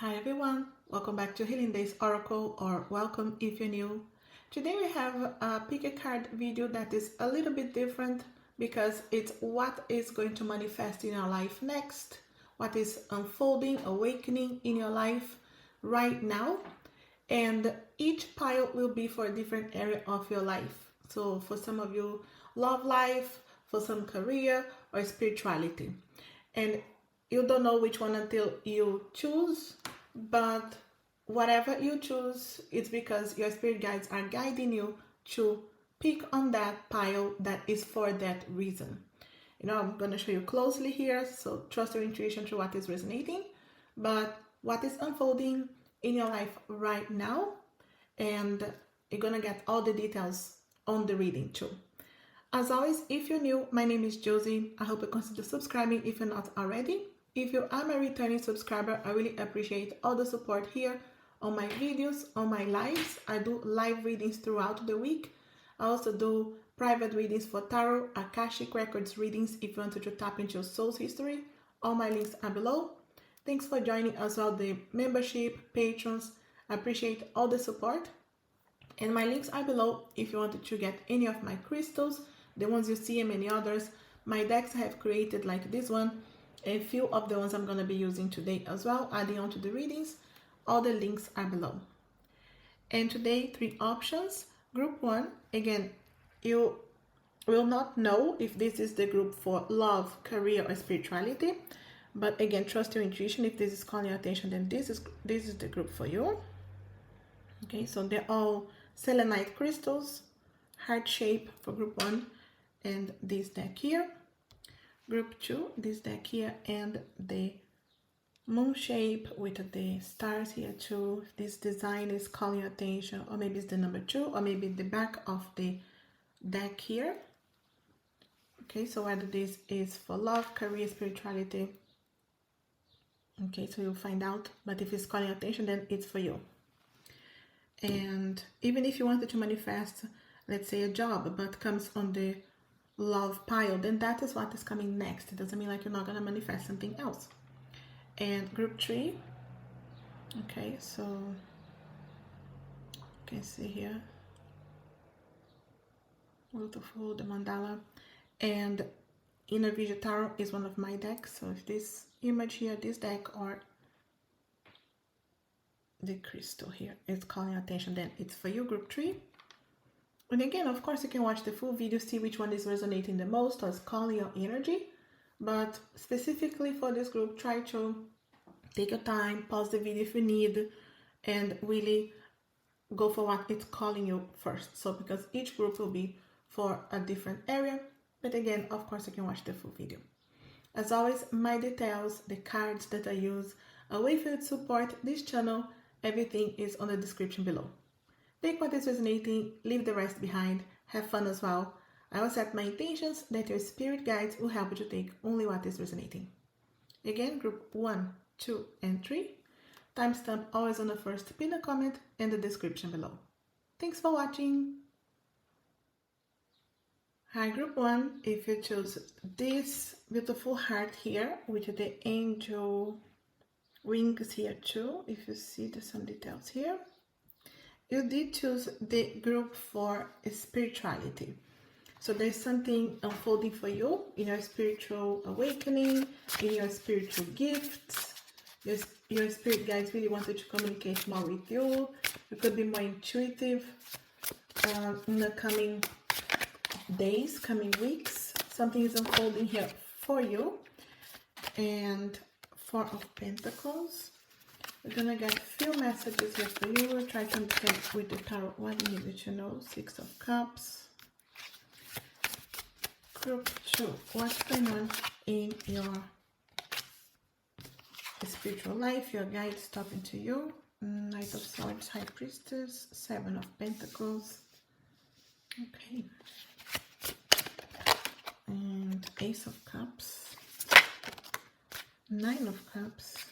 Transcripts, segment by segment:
Hi everyone, welcome back to Healing Days Oracle, or welcome if you're new. Today we have a pick a card video that is a little bit different because it's what is going to manifest in your life next, what is unfolding, awakening in your life right now, and each pile will be for a different area of your life. So for some of you, love life, for some career or spirituality. And you don't know which one until you choose, but whatever you choose, it's because your spirit guides are guiding you to pick on that pile that is for that reason. I'm going to show you closely here, so trust your intuition to what is resonating, but what is unfolding in your life right now, and you're going to get all the details on the reading too. As always, if you're new, my name is Josie. I hope you consider subscribing if you're not already. If you are a returning subscriber, I really appreciate all the support here on my videos, on my lives. I do live readings throughout the week. I also do private readings for tarot, Akashic Records readings if you wanted to tap into your soul's history. All my links are below. Thanks for joining as well, the membership, patrons. I appreciate all the support. And my links are below if you wanted to get any of my crystals, the ones you see and many others. My decks I have created like this one. A few of the ones I'm going to be using today as well, adding on to the readings. All the links are below. And today, 3 options. Group 1, again, you will not know if this is the group for love, career, or spirituality. But again, trust your intuition. If this is calling your attention, then this is the group for you. Okay, so they're all selenite crystals, heart shape for group 1, and this deck here. Group 2, this deck here, and the moon shape with the stars here too. If this design is calling your attention, or maybe it's the number 2, or maybe the back of the deck here. Okay, so whether this is for love, career, spirituality. Okay, so you'll find out, but if it's calling your attention, then it's for you. And even if you wanted to manifest, let's say, a job, but comes on the love pile, then that is what is coming next. It doesn't mean like you're not going to manifest something else. And group 3, okay, so you can see here, beautiful, the mandala, and Inner Vision Tarot is one of my decks. So if this image here, this deck, or the crystal here is calling attention, then it's for you, group 3. And again, of course, you can watch the full video, see which one is resonating the most or is calling your energy. But specifically for this group, try to take your time, pause the video if you need, and really go for what it's calling you first. So because each group will be for a different area. But again, of course, you can watch the full video. As always, my details, the cards that I use, a way for you to support this channel, everything is on the description below. Take what is resonating, leave the rest behind, have fun as well. I will set my intentions that your spirit guides will help you to take only what is resonating. Again, group 1, 2, and 3. Timestamp always on the first pin a comment and the description below. Thanks for watching. Hi, group 1. If you choose this beautiful heart here with the angel wings here too, if you see, there's some details here. You did choose the group for spirituality. So there's something unfolding for you in your spiritual awakening, in your spiritual gifts. Your spirit guides really wanted to communicate more with you. You could be more intuitive in the coming days, coming weeks. Something is unfolding here for you. And 4 of Pentacles. We're gonna get a few messages here for you. We'll try to understand with the tarot what you need to know. 6 of Cups. Group 2. What's going on in your spiritual life? Your guides talking to you. Knight of Swords, High Priestess, 7 of Pentacles. Okay. And Ace of Cups. 9 of Cups.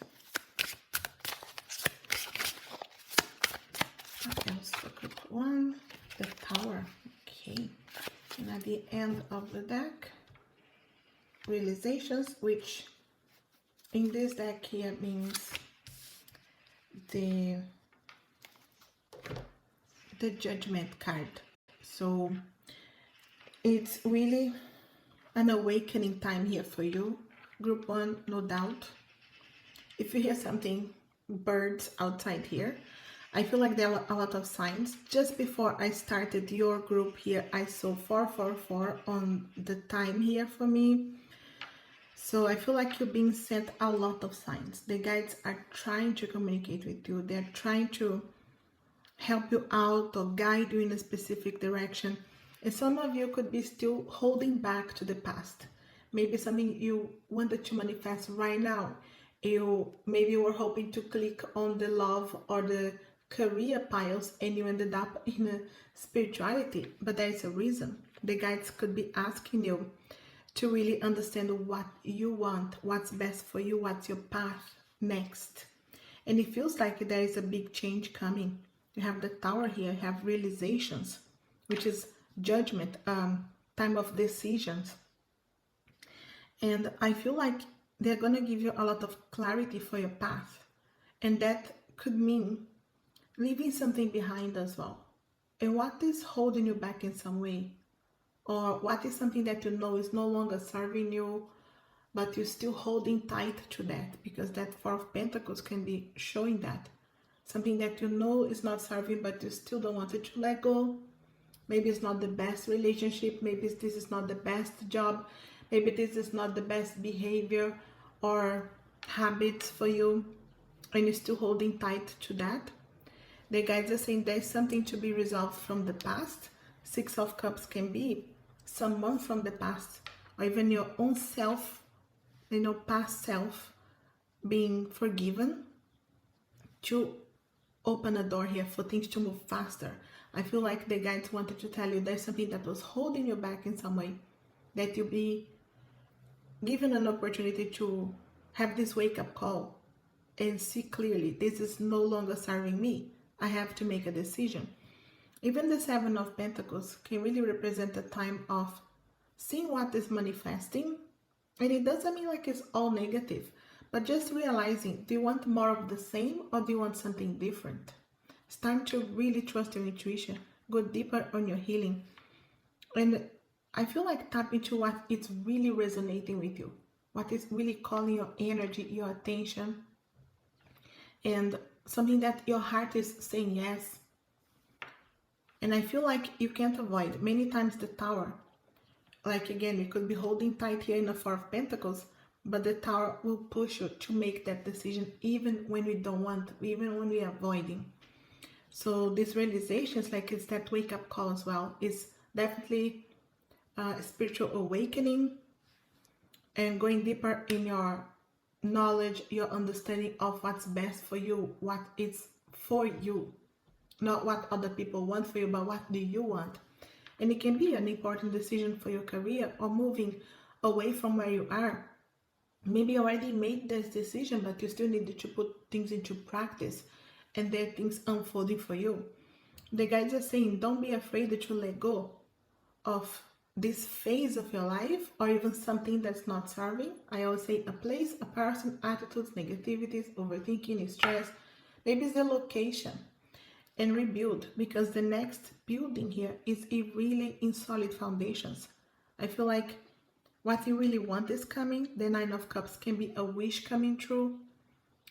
What else for group 1? The Tower. Okay. And at the end of the deck, realizations, which in this deck here means the Judgment card. So it's really an awakening time here for you, group 1, no doubt. If you hear something, birds outside here, I feel like there are a lot of signs. Just before I started your group here, I saw 444 on the time here for me. So I feel like you're being sent a lot of signs. The guides are trying to communicate with you. They're trying to help you out or guide you in a specific direction. And some of you could be still holding back to the past. Maybe something you wanted to manifest right now. Maybe you were hoping to click on the love or the career piles and you ended up in a spirituality, but there is a reason. The guides could be asking you to really understand what you want, what's best for you, what's your path next. And it feels like there is a big change coming. You have the Tower here, you have realizations, which is judgment, time of decisions. And I feel like they're going to give you a lot of clarity for your path. And that could mean leaving something behind as well. And what is holding you back in some way? Or what is something that you know is no longer serving you, but you're still holding tight to that? Because that Four of Pentacles can be showing that. Something that you know is not serving, but you still don't want it to let go. Maybe it's not the best relationship. Maybe this is not the best job. Maybe this is not the best behavior or habits for you. And you're still holding tight to that. The guides are saying there's something to be resolved from the past. Six of Cups can be someone from the past, or even your own self, past self being forgiven to open a door here for things to move faster. I feel like the guides wanted to tell you there's something that was holding you back in some way, that you'll be given an opportunity to have this wake-up call and see clearly, this is no longer serving me. I have to make a decision. Even the Seven of Pentacles can really represent a time of seeing what is manifesting. And it doesn't mean like it's all negative, but just realizing, do you want more of the same or do you want something different? It's time to really trust your intuition, go deeper on your healing. And I feel like tap into what is really resonating with you, what is really calling your energy, your attention, and something that your heart is saying yes. And I feel like you can't avoid many times the Tower. Like again, you could be holding tight here in the Four of Pentacles, but the Tower will push you to make that decision even when we don't want, even when we are avoiding. So this realization is like it's that wake-up call as well. It's definitely a spiritual awakening and going deeper in your knowledge, your understanding of what's best for you, what is for you. Not what other people want for you, but what do you want? And it can be an important decision for your career or moving away from where you are. Maybe you already made this decision, but you still needed to put things into practice and there are things unfolding for you. The guides are saying, don't be afraid to let go of this phase of your life or even something that's not serving. I always say a place, a person, attitudes, negativities, overthinking, stress. Maybe it's the location. And rebuild, because the next building here is a really in solid foundations. I feel like what you really want is coming. The Nine of Cups can be a wish coming true,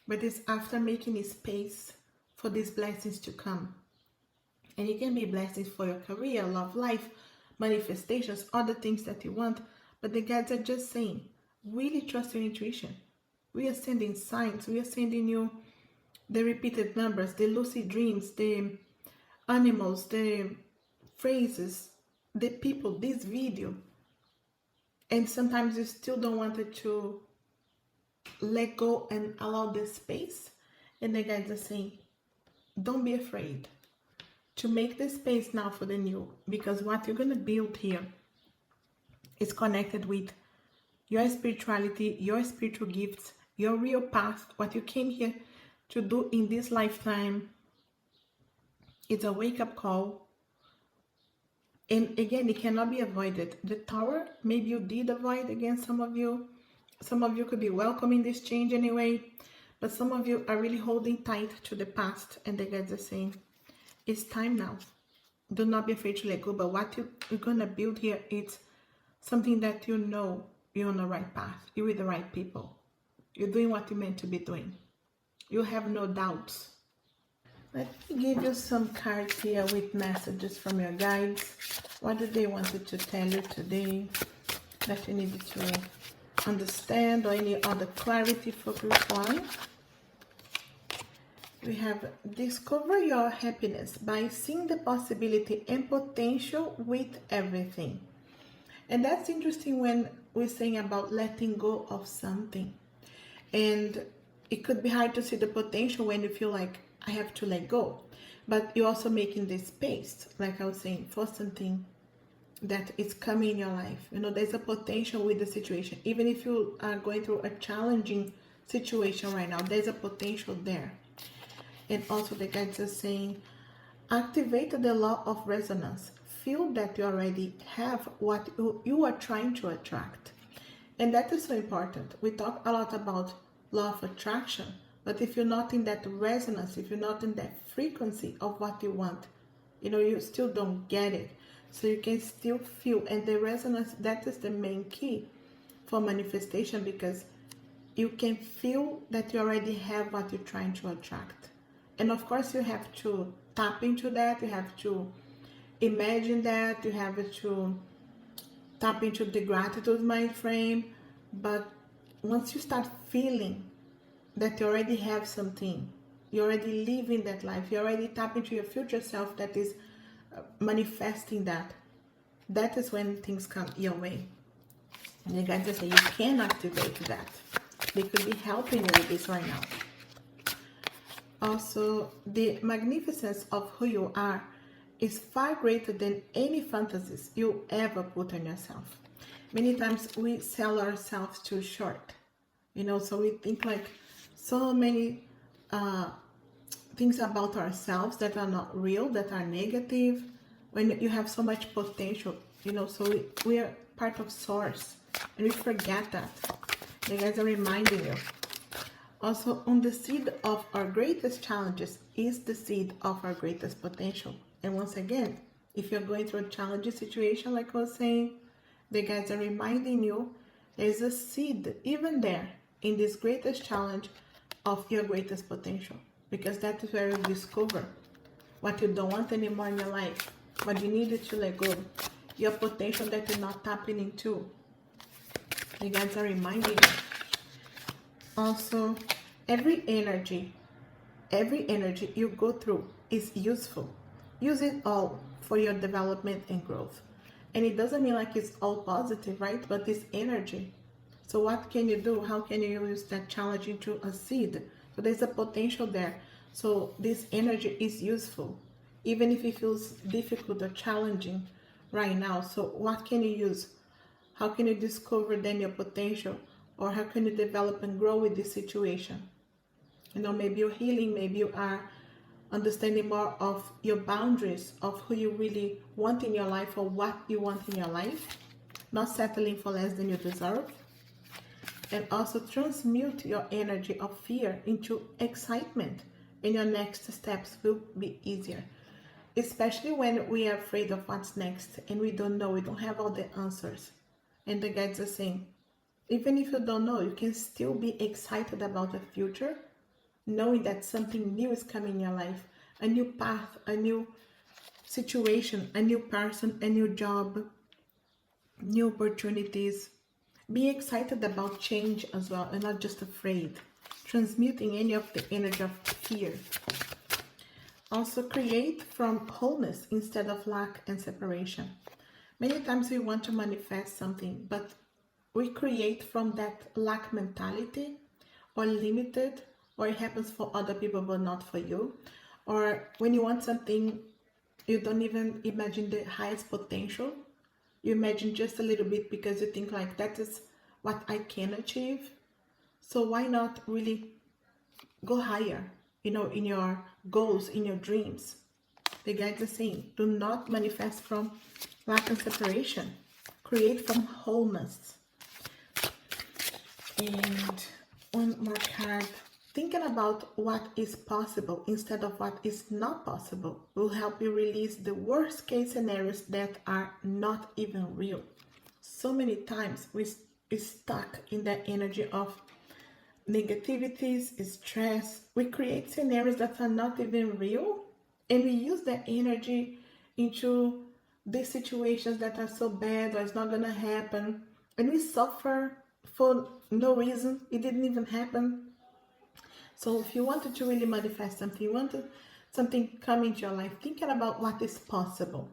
but it's after making a space for these blessings to come. And it can be blessings for your career, love life, manifestations, other things that you want. But the guides are just saying, really trust your intuition. We are sending signs. We are sending you the repeated numbers, the lucid dreams, the animals, the phrases, the people, this video. And sometimes you still don't want it to let go and allow this space. And the guides are saying, don't be afraid to make the space now for the new, because what you're going to build here is connected with your spirituality, your spiritual gifts, your real path, what you came here to do in this lifetime. It's a wake-up call. And again, it cannot be avoided. The Tower, maybe you did avoid again, some of you. Some of you could be welcoming this change anyway. But some of you are really holding tight to the past, and the guides are saying, it's time now. Do not be afraid to let go. But what you're going to build here, it's something that you know you're on the right path. You're with the right people. You're doing what you're meant to be doing. You have no doubts. Let me give you some cards here with messages from your guides. What do they want you to tell you today that you need to understand, or any other clarity for group 1? We have discover your happiness by seeing the possibility and potential with everything. And that's interesting when we're saying about letting go of something. And it could be hard to see the potential when you feel like I have to let go. But you're also making this space, like I was saying, for something that is coming in your life. You know, there's a potential with the situation. Even if you are going through a challenging situation right now, there's a potential there. And also the guides are saying, activate the law of resonance. Feel that you already have what you are trying to attract. And that is so important. We talk a lot about law of attraction, but if you're not in that resonance, if you're not in that frequency of what you want, you know, you still don't get it. So you can still feel, and the resonance, that is the main key for manifestation, because you can feel that you already have what you're trying to attract. And of course you have to tap into that, you have to imagine that, you have to tap into the gratitude mind frame. But once you start feeling that you already have something, you're already living that life, you already tap into your future self that is manifesting that, that is when things come your way. And you guys just say you can activate that. They could be helping you with this right now. Also, the magnificence of who you are is far greater than any fantasies you ever put on yourself. Many times we sell ourselves too short, you know, so we think like so many things about ourselves that are not real, that are negative, when you have so much potential, you know. So we are part of source, and we forget that. You guys are reminding you. Also, on the seed of our greatest challenges is the seed of our greatest potential. And once again, if you're going through a challenging situation, like I was saying, the guys are reminding you there's a seed even there in this greatest challenge of your greatest potential, because that is where you discover what you don't want anymore in your life, what you needed to let go, your potential that you're not tapping into. The guys are reminding you. Also, every energy you go through is useful. Use it all for your development and growth. And it doesn't mean like it's all positive, right? But it's energy. So what can you do? How can you use that challenge into a seed? So there's a potential there. So this energy is useful, even if it feels difficult or challenging right now. So what can you use? How can you discover then your potential? Or how can you develop and grow with this situation? You know, maybe you're healing, maybe you are understanding more of your boundaries, of who you really want in your life, or what you want in your life, not settling for less than you deserve. And also transmute your energy of fear into excitement, and your next steps will be easier. Especially when we are afraid of what's next and we don't know, we don't have all the answers. And the guides are saying, even if you don't know, you can still be excited about the future, knowing that something new is coming in your life, a new path, a new situation, a new person, a new job, new opportunities. Be excited about change as well, and not just afraid, transmuting any of the energy of fear. Also, create from wholeness instead of lack and separation. Many times we want to manifest something, but we create from that lack mentality, or limited, or it happens for other people but not for you. Or when you want something, you don't even imagine the highest potential. You imagine just a little bit because you think like that is what I can achieve. So why not really go higher, you know, in your goals, in your dreams? The guides are saying, do not manifest from lack and separation. Create from wholeness. And one more card Thinking about what is possible instead of what is not possible will help you release the worst case scenarios that are not even real. So many times we stuck in that energy of negativities, stress. We create scenarios that are not even real, and we use that energy into these situations that are so bad or it's not gonna happen, and we suffer for no reason. It didn't even happen. So if you wanted to really manifest something, you wanted something come into your life, thinking about what is possible.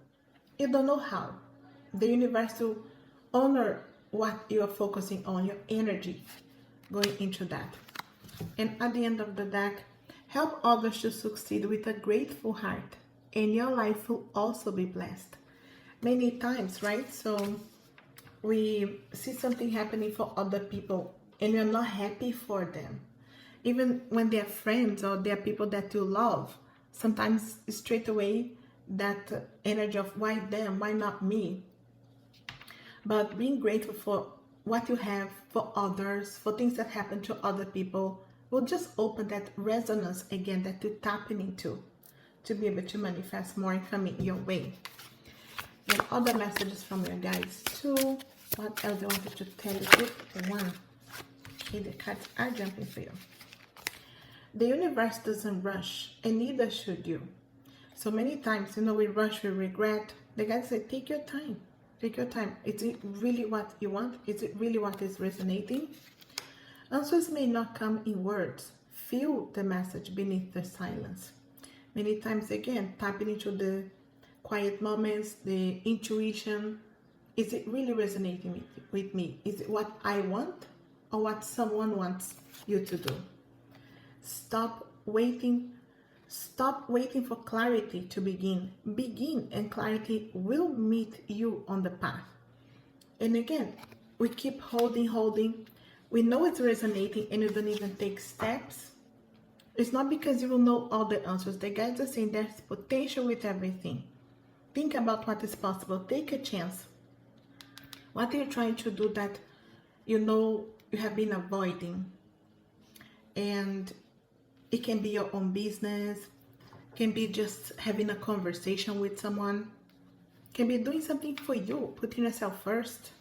You don't know how. The universe will honor what you are focusing on, your energy going into that. And at the end of the deck, help others to succeed with a grateful heart, and your life will also be blessed. Many times, right? So we see something happening for other people and we're not happy for them. Even when they're friends or they're people that you love, sometimes straight away that energy of why them, why not me? But being grateful for what you have, for others, for things that happen to other people, will just open that resonance again that you're tapping into to be able to manifest more coming your way. And other messages from your guides too. What else I wanted to tell you? If one. Okay, the cards are jumping for you. The universe doesn't rush, and neither should you. So many times, we rush, we regret. The guides say, take your time. Take your time. Is it really what you want? Is it really what is resonating? Answers may not come in words. Feel the message beneath the silence. Many times, again, tapping into the quiet moments, the intuition. Is it really resonating with me? Is it what I want or what someone wants you to do? Stop waiting for clarity to begin. Begin, and clarity will meet you on the path. And again, we keep holding. We know it's resonating and you don't even take steps. It's not because you will know all the answers. The guides are saying there's potential with everything. Think about what is possible. Take a chance. What are you trying to do that you have been avoiding? And it can be your own business, can be just having a conversation with someone, can be doing something for you, putting yourself first.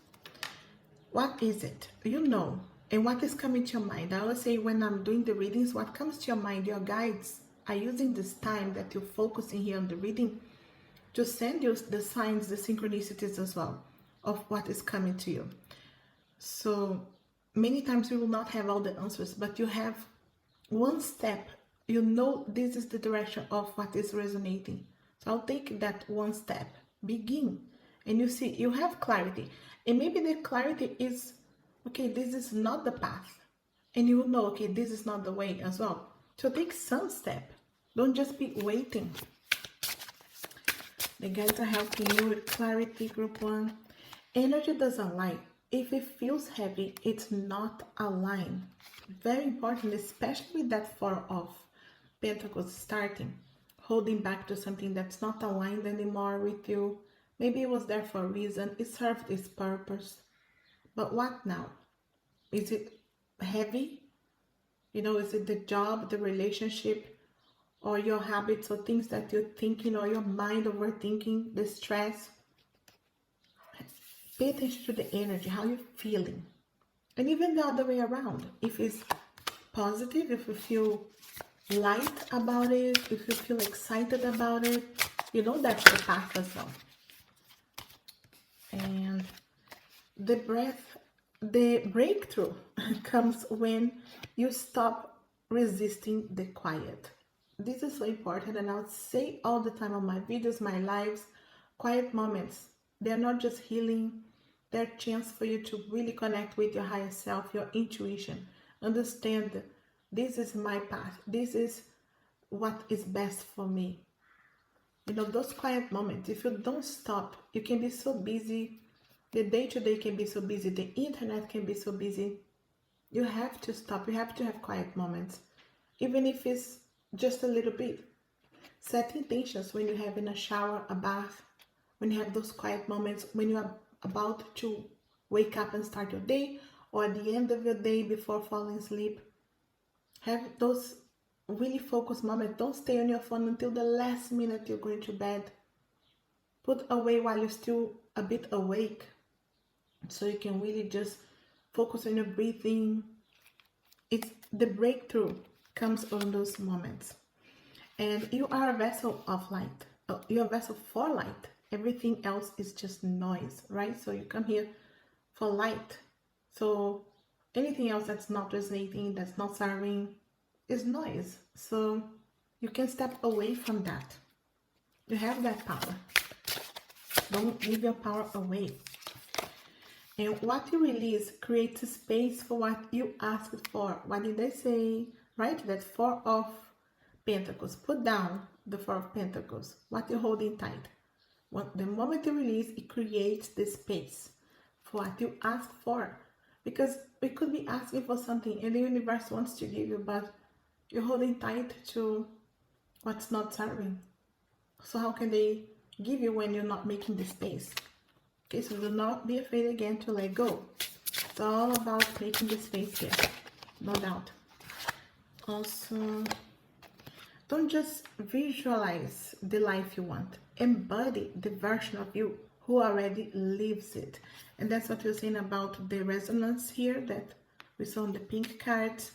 What is it? And what is coming to your mind? I always say when I'm doing the readings, what comes to your mind, your guides are using this time that you're focusing here on the reading to send you the signs, the synchronicities as well of what is coming to you. So many times we will not have all the answers, but you have one step. This is the direction of what is resonating. So I'll take that one step. Begin. And you see, you have clarity. And maybe the clarity is, okay, this is not the path. And you will know, okay, this is not the way as well. So take some step. Don't just be waiting. The guides are helping you with clarity, group 1. Energy doesn't lie. If it feels heavy, it's not aligned. Very important, especially with that 4 of Pentacles starting, holding back to something that's not aligned anymore with you. Maybe it was there for a reason. It served its purpose. But what now? Is it heavy? Is it the job, the relationship, or your habits or things that you're thinking, or your mind overthinking, the stress? Pay attention to the energy, how you're feeling. And even the other way around. If it's positive, if you feel light about it, if you feel excited about it, that's the path as well. And the breakthrough comes when you stop resisting the quiet. This is so important, and I'll say all the time on my videos, my lives, quiet moments. They're not just healing, they're a chance for you to really connect with your higher self, your intuition. Understand, this is my path. This is what is best for me. Those quiet moments, if you don't stop, you can be so busy. The day-to-day can be so busy. The internet can be so busy. You have to stop. You have to have quiet moments. Even if it's just a little bit. Set intentions when you're having a shower, a bath, when you have those quiet moments, when you are about to wake up and start your day, or at the end of your day before falling asleep. Have those really focused moments. Don't stay on your phone until the last minute you're going to bed. Put away while you're still a bit awake, so you can really just focus on your breathing. It's the breakthrough comes on those moments. And you are a vessel of light. You're a vessel for light. Everything else is just noise, right? So you come here for light. So anything else that's not resonating, that's not serving, is noise. So you can step away from that. You have that power. Don't give your power away. And what you release creates a space for what you asked for. What did they say? Right? That Four of Pentacles. Put down the Four of Pentacles. What you're holding tight. The moment you release, it creates this space for what you ask for. Because we could be asking for something and the universe wants to give you, but you're holding tight to what's not serving. So how can they give you when you're not making the space? Okay, so do not be afraid again to let go. It's all about making the space here, no doubt. Also, don't just visualize the life you want. Embody the version of you who already lives it. And that's what we're saying about the resonance here that we saw on the pink cards.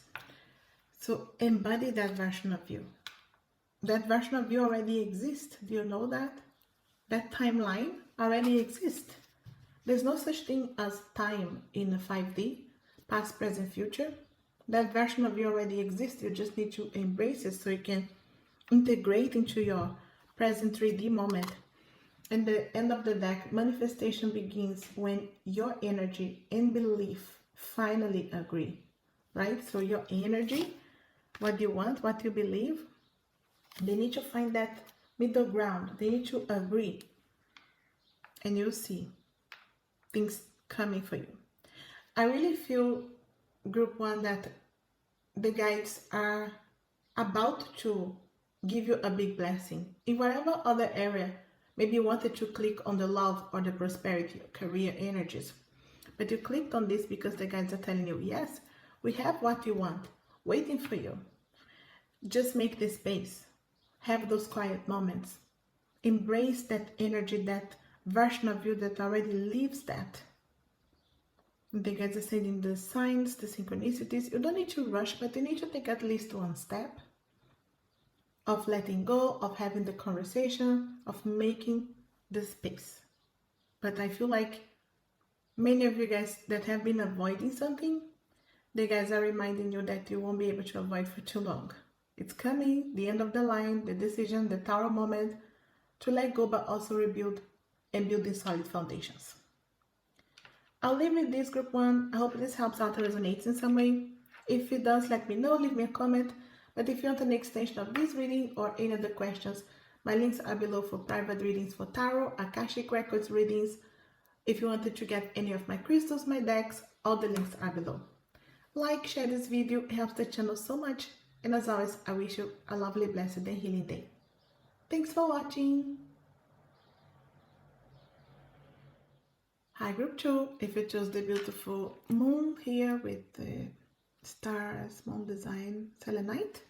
So embody that version of you. That version of you already exists. Do you know that? That timeline already exists. There's no such thing as time in a 5D, past, present, future. That version of you already exists. You just need to embrace it so you can integrate into your present 3D moment. And the end of the deck, manifestation begins when your energy and belief finally agree, right? So your energy, what you want, what you believe, they need to find that middle ground. They need to agree. And you'll see things coming for you. I really feel, group 1, that the guides are about to give you a big blessing. In whatever other area, maybe you wanted to click on the love or the prosperity, career energies, but you clicked on this because the guides are telling you, yes, we have what you want waiting for you. Just make this space. Have those quiet moments. Embrace that energy, that version of you that already lives that. The guides are sending the signs, the synchronicities. You don't need to rush, but you need to take at least one step of letting go, of having the conversation, of making the space. But I feel like many of you guys that have been avoiding something, the guys are reminding you that you won't be able to avoid for too long. It's coming, the end of the line, the decision, the tower moment, to let go, but also rebuild and build these solid foundations. I'll leave with this, group 1. I hope this helps out or resonates in some way. If it does, let me know, leave me a comment. But if you want an extension of this reading or any other questions, my links are below for private readings for tarot, Akashic Records readings. If you wanted to get any of my crystals, my decks, all the links are below. Like, share this video, it helps the channel so much. And as always, I wish you a lovely, blessed and healing day. Thanks for watching. Hi, group 2. If you chose the beautiful moon here with the stars, moon design, selenite,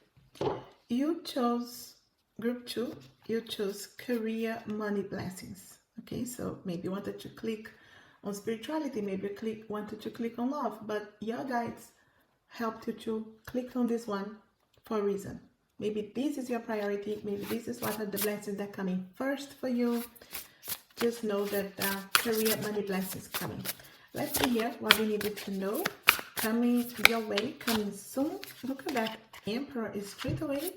you chose, group 2, you chose career, money, blessings. Okay, so maybe you wanted to click on spirituality, maybe you wanted to click on love, but your guides helped you to click on this one for a reason. Maybe this is your priority, maybe this is what are the blessings that are coming first for you. Just know that career, money, blessings coming. Let's see here what we needed to know. Coming your way, coming soon. Look at that. Emperor is straight away.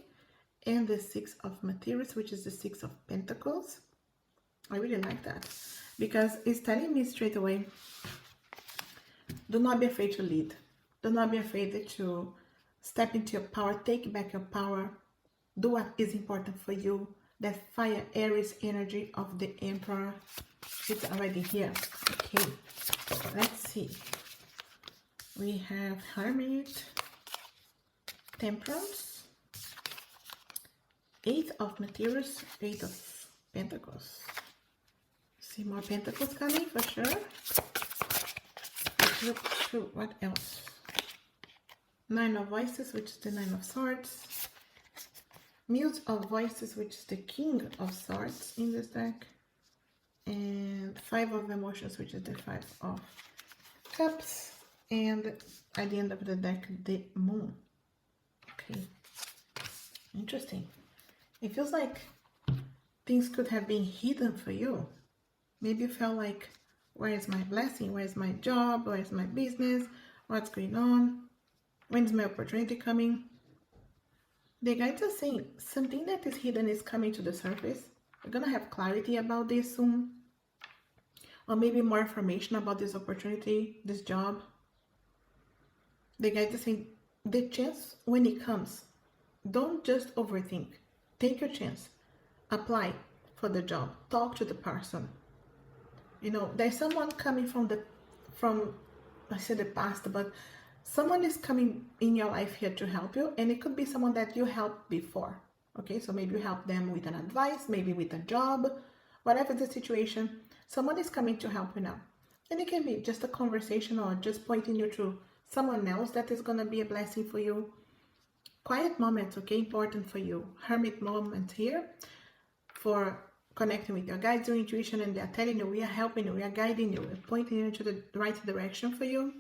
And the 6 of Materials, which is the 6 of Pentacles. I really like that. Because it's telling me straight away, do not be afraid to lead. Do not be afraid to step into your power. Take back your power. Do what is important for you. That fire Aries energy of the Emperor, it's already here. Okay, let's see. We have Hermit, Temperance, 8 of Materials, 8 of Pentacles. See more Pentacles coming for sure. Let's look through what else. Nine of Voices, which is the Nine of Swords. Muse of Voices, which is the King of Swords in this deck. And Five of Emotions, which is the Five of Cups. And at the end of the deck, the Moon. Okay. Interesting. It feels like things could have been hidden for you. Maybe you felt like, where is my blessing? Where is my job? Where is my business? What's going on? When's my opportunity coming? The guides are saying something that is hidden is coming to the surface. We're going to have clarity about this soon. Or maybe more information about this opportunity, this job. The guides are saying the chance when it comes, don't just overthink. Take your chance. Apply for the job. Talk to the person. You know, there's someone coming from I said the past, but someone is coming in your life here to help you, and it could be someone that you helped before. Okay, so maybe you help them with an advice, maybe with a job, whatever the situation, someone is coming to help you now. And it can be just a conversation or just pointing you to someone else that is going to be a blessing for you. Quiet moments, okay, important for you. Hermit moment here for connecting with your guides, your intuition, and they're telling you, we are helping you, we are guiding you, we're pointing you to the right direction for you.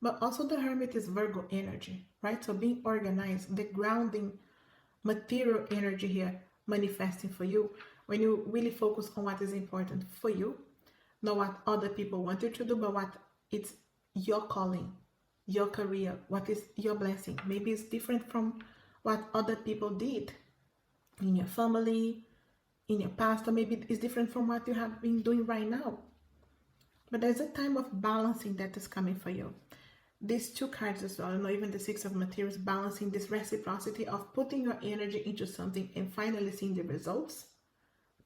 But also the Hermit is Virgo energy, right? So being organized, the grounding material energy here manifesting for you when you really focus on what is important for you, not what other people want you to do, but what it's your calling, your career, what is your blessing. Maybe it's different from what other people did in your family, in your past, or maybe it's different from what you have been doing right now. But there's a time of balancing that is coming for you. These two cards as well, even the Six of Materials, balancing this reciprocity of putting your energy into something and finally seeing the results.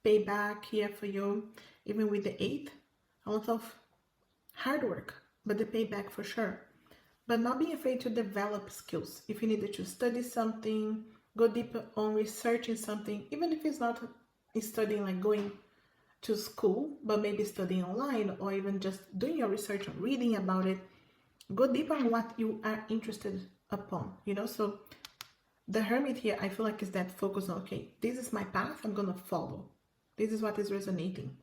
Payback here for you, even with the 8, a lot of hard work, but the payback for sure. But not being afraid to develop skills. If you needed to study something, go deeper on researching something, even if it's not studying like going to school, but maybe studying online or even just doing your research or reading about it. Go deeper on what you are interested upon, so the Hermit here, I feel like, is that focus on, okay, this is my path, I'm gonna follow. This is what is resonating.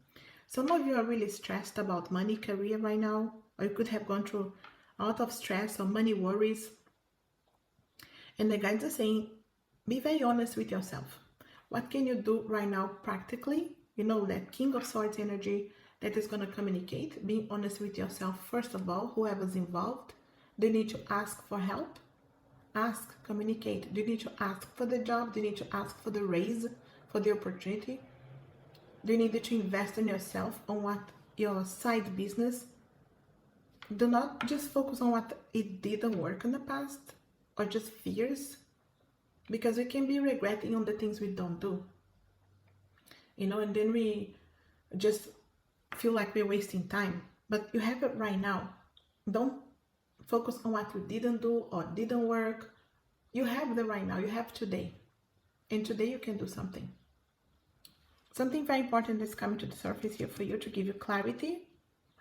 Some of you are really stressed about money, career right now, or you could have gone through a lot of stress or money worries. And the guides are saying, be very honest with yourself. What can you do right now practically? That King of Swords energy that is going to communicate, being honest with yourself. First of all, whoever's involved, they need to ask for help. Ask, communicate. Do you need to ask for the job? Do you need to ask for the raise, for the opportunity? Do you need to invest in yourself, on what your side business? Do not just focus on what it didn't work in the past or just fears, because we can be regretting on the things we don't do. And then we just feel like we're wasting time. But you have it right now. Don't focus on what you didn't do or didn't work. You have the right now. You have today. And today you can do something. Something very important is coming to the surface here for you to give you clarity.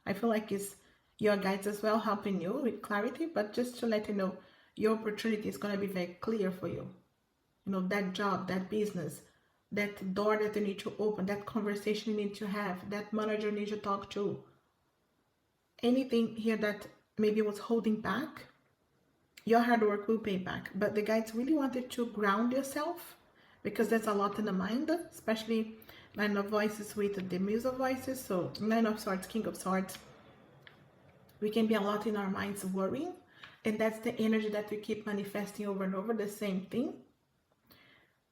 I feel like it's your guides as well helping you with clarity, but just to let you know, your opportunity is going to be very clear for you. That job, that business, that door that you need to open, that conversation you need to have, that manager you need to talk to. Anything here that maybe was holding back, your hard work will pay back. But the guides really wanted to ground yourself, because there's a lot in the mind, especially Nine of Voices with the Muse of Voices. So Nine of Swords, King of Swords. We can be a lot in our minds worrying, and that's the energy that we keep manifesting over and over, the same thing.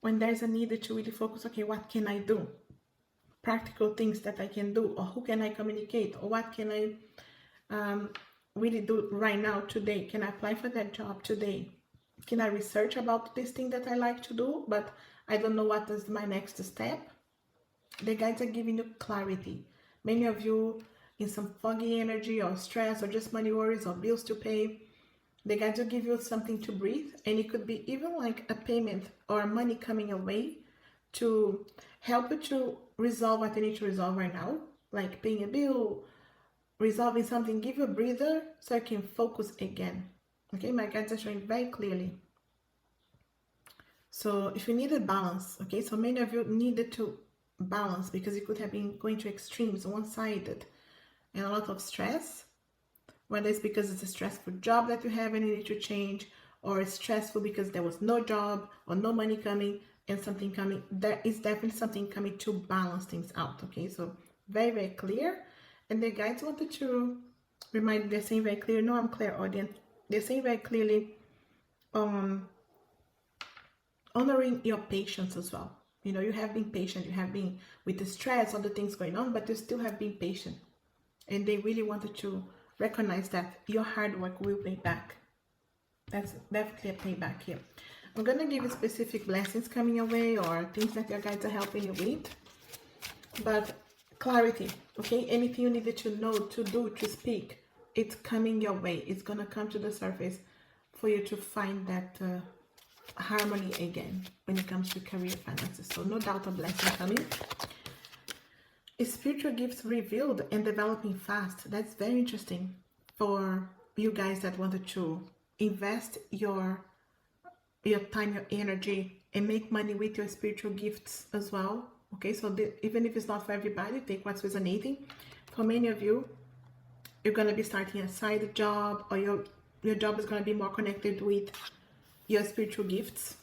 When there's a need to really focus, okay, what can I do? Practical things that I can do, or who can I communicate, or what can I really do right now, today? Can I apply for that job today? Can I research about this thing that I like to do, but I don't know what is my next step? The guides are giving you clarity. Many of you in some foggy energy or stress or just money worries or bills to pay. The guides will give you something to breathe, and it could be even like a payment or money coming away to help you to resolve what you need to resolve right now, like paying a bill, resolving something. Give you a breather so you can focus again. Okay, my guides are showing very clearly. So if you needed balance, okay, so many of you needed to balance because you could have been going to extremes, one-sided, and a lot of stress, whether it's because it's a stressful job that you have and you need to change, or it's stressful because there was no job or no money coming and something coming. There is definitely something coming to balance things out, okay? So very, very clear. And the guides wanted to remind you, they're saying very clear, no, I'm clairaudient. They're saying very clearly, honoring your patience as well. You know, you have been patient, you have been with the stress, all the things going on, but you still have been patient. And they really wanted to recognize that your hard work will pay back. That's definitely a payback here. I'm going to give you specific blessings coming your way or things that your guides are helping you with. But clarity, okay? Anything you needed to know, to do, to speak, it's coming your way. It's going to come to the surface for you to find that harmony again when it comes to career finances. So no doubt a blessing coming. Spiritual gifts revealed and developing fast. That's very interesting for you guys that wanted to invest your time, your energy, and make money with your spiritual gifts as well. Okay, so even if it's not for everybody, take what's resonating. For many of you, you're going to be starting a side job, or your job is going to be more connected with your spiritual gifts.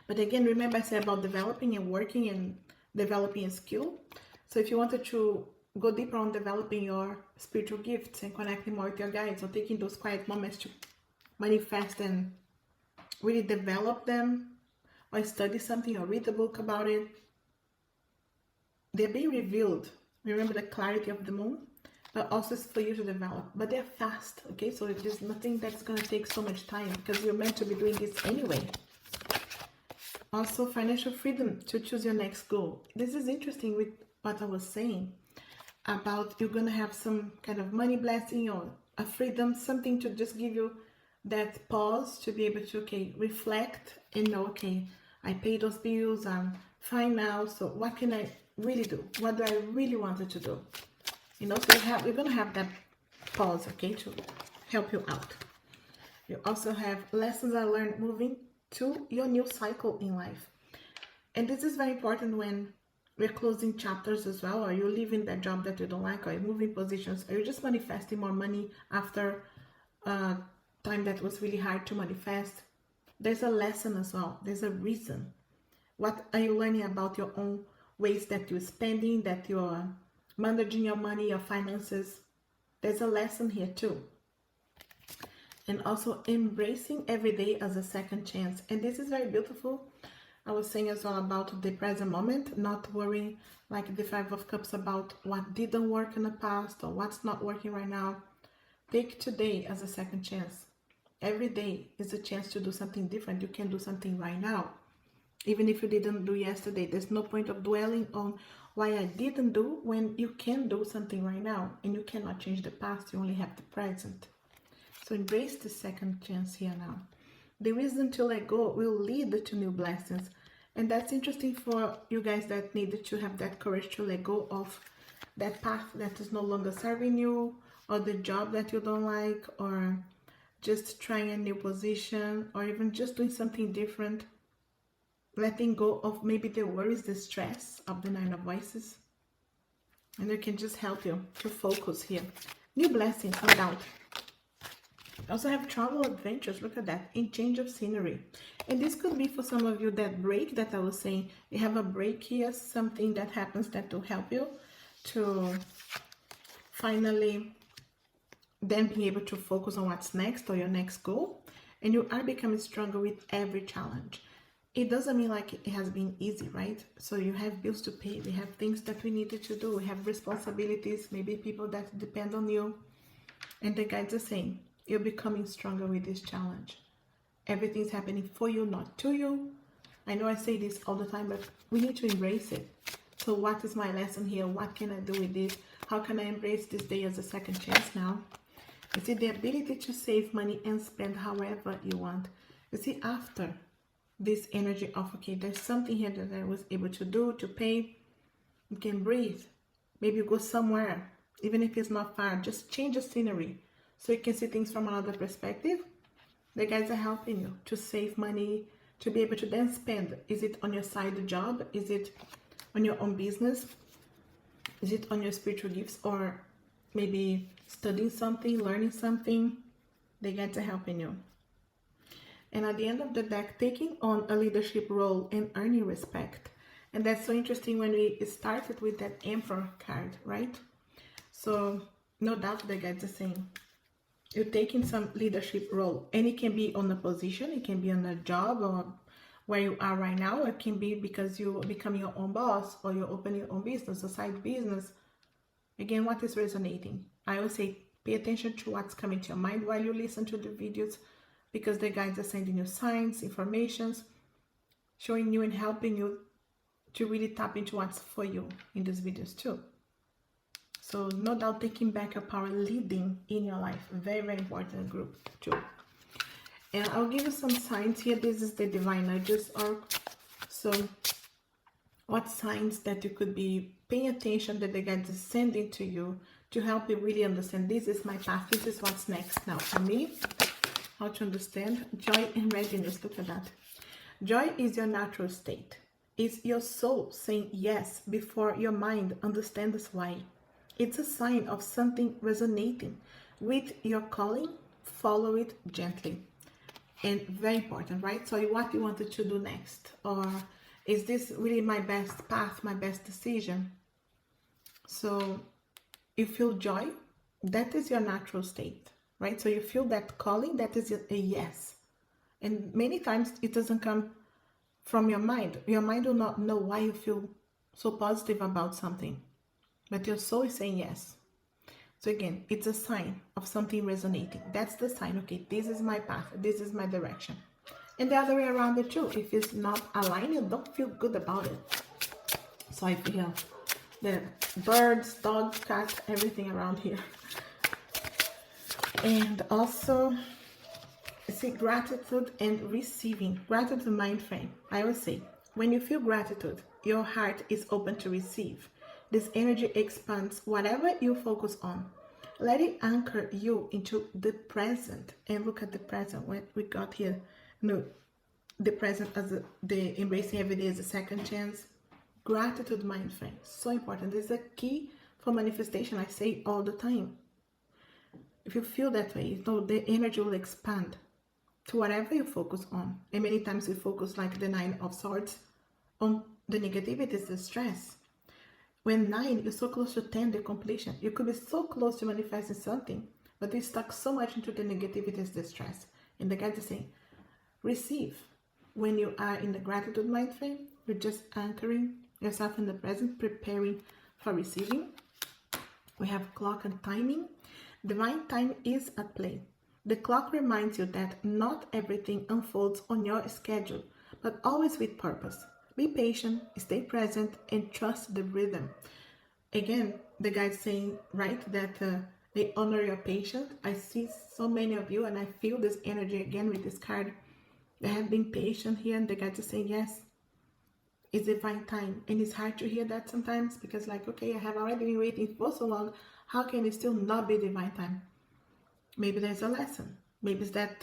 But again, remember I said about developing and working and developing a skill. So if you wanted to go deeper on developing your spiritual gifts and connecting more with your guides, or taking those quiet moments to manifest and really develop them, or study something or read a book about it, they're being revealed. Remember the clarity of the moon, but also it's for you to develop. But they're fast, okay? So there's nothing that's going to take so much time because you're meant to be doing this anyway. Also, financial freedom to choose your next goal. This is interesting with what I was saying about you're going to have some kind of money blessing or a freedom, something to just give you that pause to be able to, okay, reflect and know, okay, I pay those bills, I'm fine now, so what can I really do? What do I really wanted to do? You know, so you're going to have that pause, okay, to help you out. You also have lessons I learned moving to your new cycle in life. And this is very important when we're closing chapters as well, or you're leaving that job that you don't like, or you're moving positions, or you're just manifesting more money after time that was really hard to manifest. There's a lesson as well. There's a reason. What are you learning about your own ways that you're spending, that you're managing your money, your finances? There's a lesson here too. And also embracing every day as a second chance. And this is very beautiful. I was saying as well about the present moment, not worrying like the Five of Cups about what didn't work in the past or what's not working right now. Take today as a second chance. Every day is a chance to do something different. You can do something right now. Even if you didn't do yesterday, there's no point of dwelling on why I didn't do when you can do something right now. And you cannot change the past, you only have the present. So embrace the second chance here now. The wisdom to let go will lead to new blessings. And that's interesting for you guys that needed to have that courage to let go of that path that is no longer serving you, or the job that you don't like, or just trying a new position, or even just doing something different. Letting go of maybe the worries, the stress of the Nine of Voices. And it can just help you to focus here. New blessings, no doubt. Also have travel adventures, look at that, in change of scenery. And this could be for some of you that break that I was saying. You have a break here, something that happens that will help you to finally then be able to focus on what's next or your next goal. And you are becoming stronger with every challenge. It doesn't mean like it has been easy, right? So you have bills to pay, we have things that we needed to do, we have responsibilities, maybe people that depend on you. And the guides are saying, you're becoming stronger with this challenge. Everything's happening for you, not to you. I know I say this all the time, but we need to embrace it. So what is my lesson here? What can I do with this? How can I embrace this day as a second chance now? You see, the ability to save money and spend however you want. You see, after this energy of, okay, there's something here that I was able to do, to pay, you can breathe. Maybe you go somewhere, even if it's not far, just change the scenery. so you can see things from another perspective. The guides are helping you to save money, to be able to then spend. Is it on your side job? Is it on your own business? Is it on your spiritual gifts, or maybe studying something, learning something? The guides are helping you. And at the end of the deck, taking on a leadership role and earning respect. And that's so interesting when we started with that Emperor card, right? So no doubt the guides are saying you're taking some leadership role, and it can be on a position, it can be on a job or where you are right now, or it can be because you become your own boss, or you open your own business, a side business. Again, what is resonating? I always say pay attention to what's coming to your mind while you listen to the videos, because the guides are sending you signs, informations, showing you and helping you to really tap into what's for you in these videos too. So no doubt taking back your power, leading in your life. Very, very important group too. And I'll give you some signs here. This is the Divine Nudges Oracle. So what signs that you could be paying attention that the guides are sending to you to help you really understand, this is my path, this is what's next now for me. How to understand joy and readiness. Look at that. Joy is your natural state. It's your soul saying yes before your mind understands why. It's a sign of something resonating with your calling. Follow it gently. And very important, right? So what you wanted to do next, or is this really my best path, my best decision? So you feel joy, that is your natural state, right? So you feel that calling, that is a yes. And many times it doesn't come from your mind. Your mind will not know why you feel so positive about something, but your soul is saying yes. So again, it's a sign of something resonating. That's the sign. Okay, this is my path, this is my direction. And the other way around it too. If it's not aligned, you don't feel good about it. So I feel the birds, dogs, cats, everything around here. And also, see, gratitude and receiving. Gratitude mind frame. I always say, when you feel gratitude, your heart is open to receive. This energy expands whatever you focus on. Let it anchor you into the present. And look at the present, what we got here. No, the present as the embracing every day as a second chance. Gratitude mind frame. So important. This is a key for manifestation. I say all the time. If you feel that way, you know the energy will expand to whatever you focus on. And many times we focus, like the Nine of Swords, on the negativities, the stress. When 9, you're so close to 10, the completion. You could be so close to manifesting something, but you're stuck so much into the negativities, the stress. And the guides are saying, receive. When you are in the gratitude mind frame, you're just anchoring yourself in the present, preparing for receiving. We have clock and timing. Divine time is at play. The clock reminds you that not everything unfolds on your schedule, but always with purpose. Be patient, stay present, and trust the rhythm. Again, the guide's saying, right, that they honor your patience. I see so many of you, and I feel this energy again with this card. They have been patient here, and the guides are saying, yes, it's divine time. And it's hard to hear that sometimes, because like, okay, I have already been waiting for so long. How can it still not be divine time? Maybe there's a lesson. Maybe it's that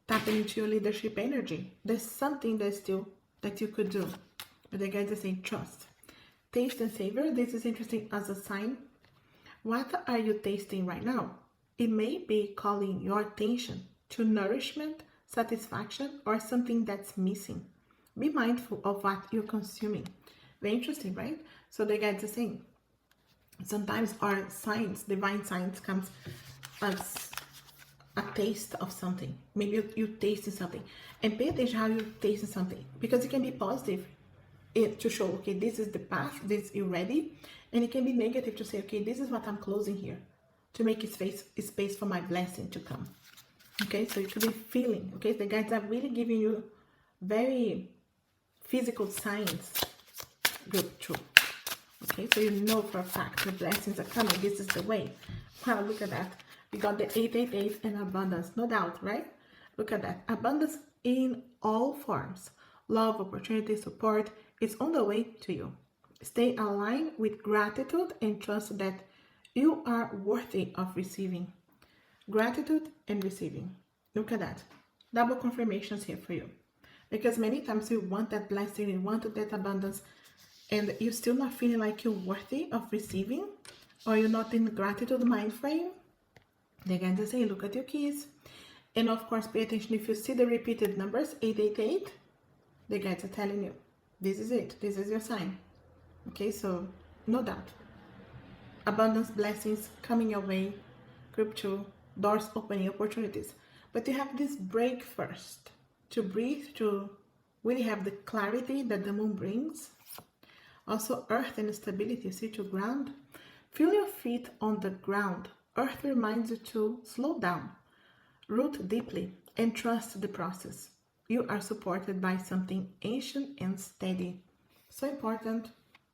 tapping into your leadership energy. There's something that you could do. But the guides are saying trust. Taste and savor. This is interesting as a sign. What are you tasting right now? It may be calling your attention to nourishment, satisfaction, or something that's missing. Be mindful of what you're consuming. Very interesting, right? So the guides are saying, sometimes our signs, divine signs, comes as a taste of something. Maybe you tasting something, and pay attention how you're tasting something, because it can be positive to show, okay, this is the path, this is ready, and it can be negative to say, okay, this is what I'm closing here, to make space for my blessing to come. Okay, so you could be feeling, okay, the guides are really giving you very physical signs. Good, true. Okay, so you know for a fact the blessings are coming. This is the way. Wow, look at that. We got the 888 and abundance, no doubt, right? Look at that. Abundance in all forms. Love, opportunity, support is on the way to you. Stay aligned with gratitude and trust that you are worthy of receiving. Gratitude and receiving. Look at that. Double confirmations here for you. Because many times you want that blessing, you want that abundance, and you're still not feeling like you're worthy of receiving, or you're not in gratitude mind frame. They're going to say, look at your keys. And of course, pay attention if you see the repeated numbers, 888, the guides are telling you, this is it. This is your sign. Okay, so no doubt. Abundance, blessings coming your way. Group 2, doors opening, opportunities. But you have this break first. To breathe, to really have the clarity that the moon brings. Also, earth and stability. See, to ground. Feel your feet on the ground. Earth reminds you to slow down. Root deeply and trust the process. You are supported by something ancient and steady. So important.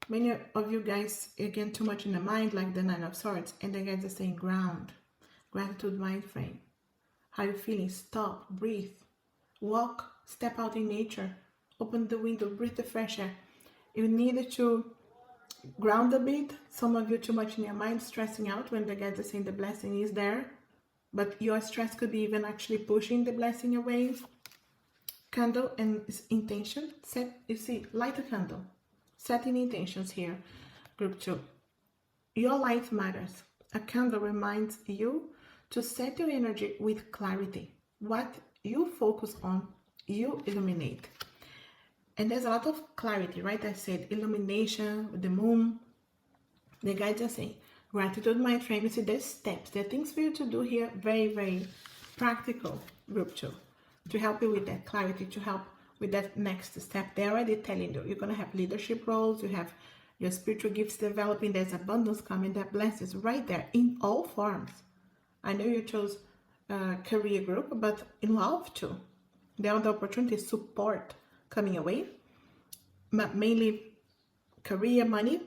Many of you guys, again, too much in the mind, like the Nine of Swords, and the guys are saying ground. Gratitude mind frame. How you feeling? Stop, breathe, walk, step out in nature, open the window, breathe the fresh air. You need to ground a bit. Some of you too much in your mind, stressing out when the guys are saying the blessing is there. But your stress could be even actually pushing the blessing away. Candle and intention. Set, you see, light a candle. Setting intentions here. Group 2. Your light matters. A candle reminds you to set your energy with clarity. What you focus on, you illuminate. And there's a lot of clarity, right? I said illumination with the moon. The guides are saying, gratitude, mind frame. You see, there's steps. There are things for you to do here. Very, very practical, group 2. To help you with that clarity, to help with that next step. They're already telling you, you're going to have leadership roles. You have your spiritual gifts developing. There's abundance coming. That blessings right there in all forms. I know you chose career group, but in love too. There are the opportunities, support coming away. Mainly career, money,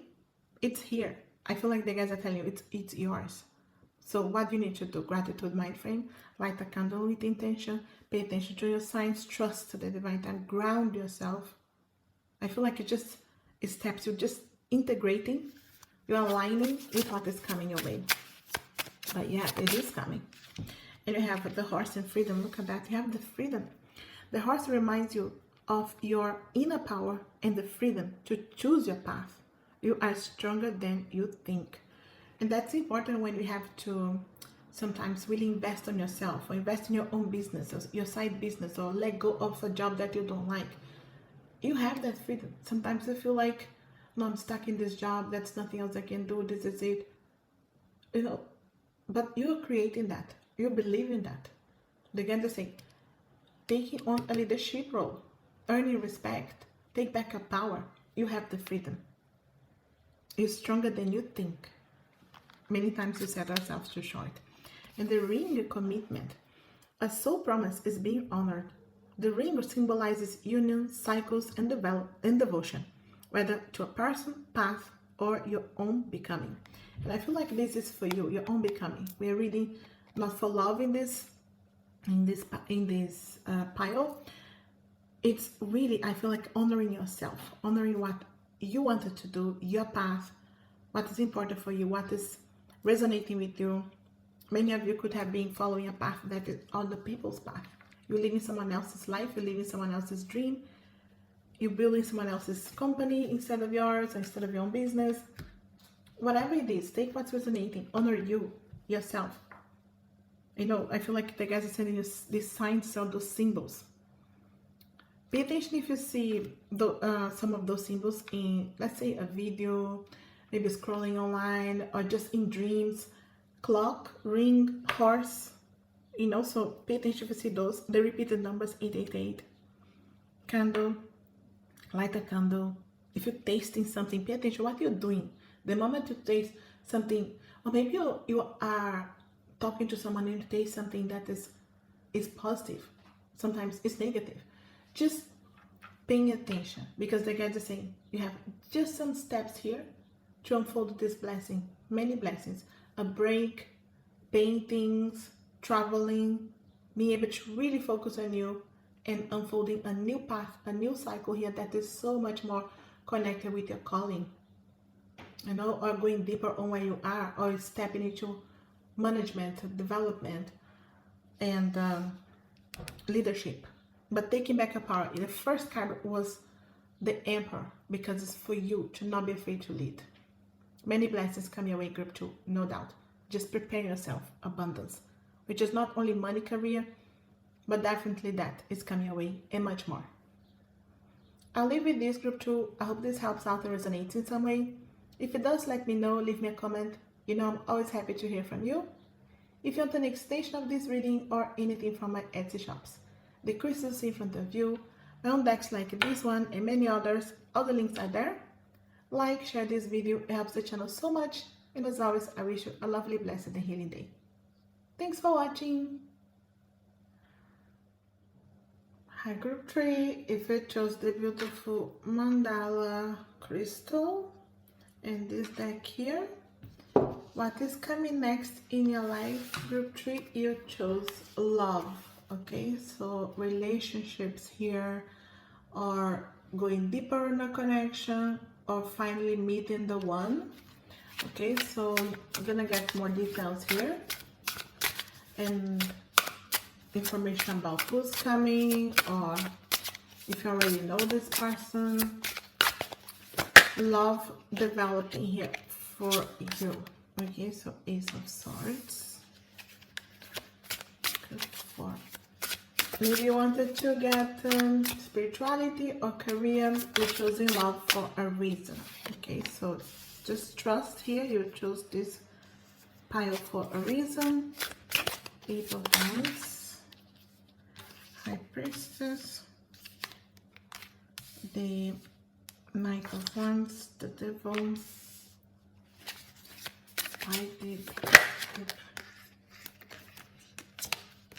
it's here. I feel like the guys are telling you it's yours. So what you need to do? Gratitude mind frame, light a candle with intention, pay attention to your signs, trust the divine time, ground yourself. I feel like it steps, you're just integrating, you're aligning with what is coming your way. But yeah, it is coming. And you have the horse and freedom. Look at that. You have the freedom. The horse reminds you of your inner power and the freedom to choose your path. You are stronger than you think. And that's important when you have to sometimes really invest on yourself, or invest in your own business, or your side business, or let go of a job that you don't like. You have that freedom. Sometimes you feel like, no, I'm stuck in this job. That's nothing else I can do. This is it. You know, but you're creating that. You believe in that. Again, to say, taking on a leadership role, earning respect, take back your power. You have the freedom. You're stronger than you think. Many times we set ourselves too short. And the ring commitment. A soul promise is being honored. The ring symbolizes union, cycles, and devotion, whether to a person, path, or your own becoming. And I feel like this is for you, your own becoming. We are reading not for love in this pile. It's really, I feel like honoring yourself, honoring what you wanted to do, your path, what is important for you, what is resonating with you. Many of you could have been following a path that is other people's path. You're living someone else's life, you're living someone else's dream, you're building someone else's company instead of yours, instead of your own business. Whatever it is, take what's resonating, honor you, yourself. You know, I feel like the guys are sending you these signs or those symbols. Pay attention if you see some of those symbols in, let's say, a video, maybe scrolling online, or just in dreams. Clock, ring, horse, you know, so pay attention if you see those. The repeated numbers, 888. Candle, light a candle. If you're tasting something, pay attention what you're doing. The moment you taste something, or maybe you are talking to someone and you taste something that is positive. Sometimes it's negative. Just paying attention, because the guides are saying you have just some steps here to unfold this blessing. Many blessings. A break, paintings, traveling, being able to really focus on you and unfolding a new path, a new cycle here that is so much more connected with your calling. You know, or going deeper on where you are, or stepping into management, development, and leadership, but taking back your power. The first card was the Emperor, because it's for you to not be afraid to lead. Many blessings come your way, group 2, no doubt. Just prepare yourself. Abundance, which is not only money, career, but definitely that is coming your way, and much more. I'll leave with this, group 2. I hope this helps out and resonates in some way. If it does, let me know. Leave me a comment. You know, I'm always happy to hear from you. If you want an extension of this reading or anything from my Etsy shops, the crystals in front of you, my own decks like this one and many others, all the links are there. Like, share this video, it helps the channel so much. And as always, I wish you a lovely, blessed and healing day. Thanks for watching. Hi, group 3. If you chose the beautiful mandala crystal and this deck here, what is coming next in your life, group 3? You chose love. Okay, so relationships here, or going deeper in a connection, or finally meeting the one. Okay, so I'm gonna get more details here and information about who's coming, or if you already know this person. Love developing here for you. Okay, so Ace of Swords. Good for, maybe you wanted to get spirituality or career. You're choosing love for a reason. Okay, so just trust here. You chose this pile for a reason. 8 of Wands, High Priestess, the Knight of Wands, the Devil,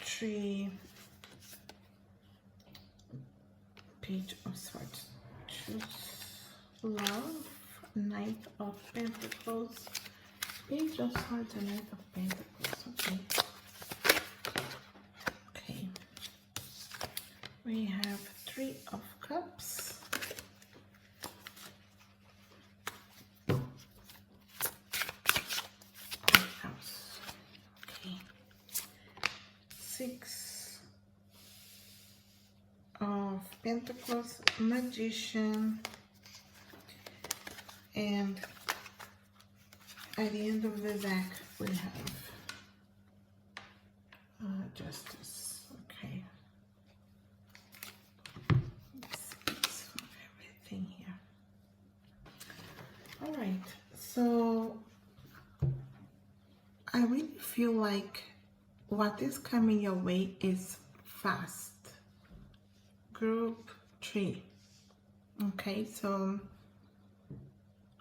3, Page of Swords. Choose love, Knight of Pentacles, Page of Swords, and Knight of Pentacles. Okay. Okay. We have 3 of Cups. House. Okay. 6 of Pentacles, Magician, and at the end of the deck we have Justice. Okay, speaks for everything here. All right, so I really feel like what is coming your way is fast. Group 3. Okay, so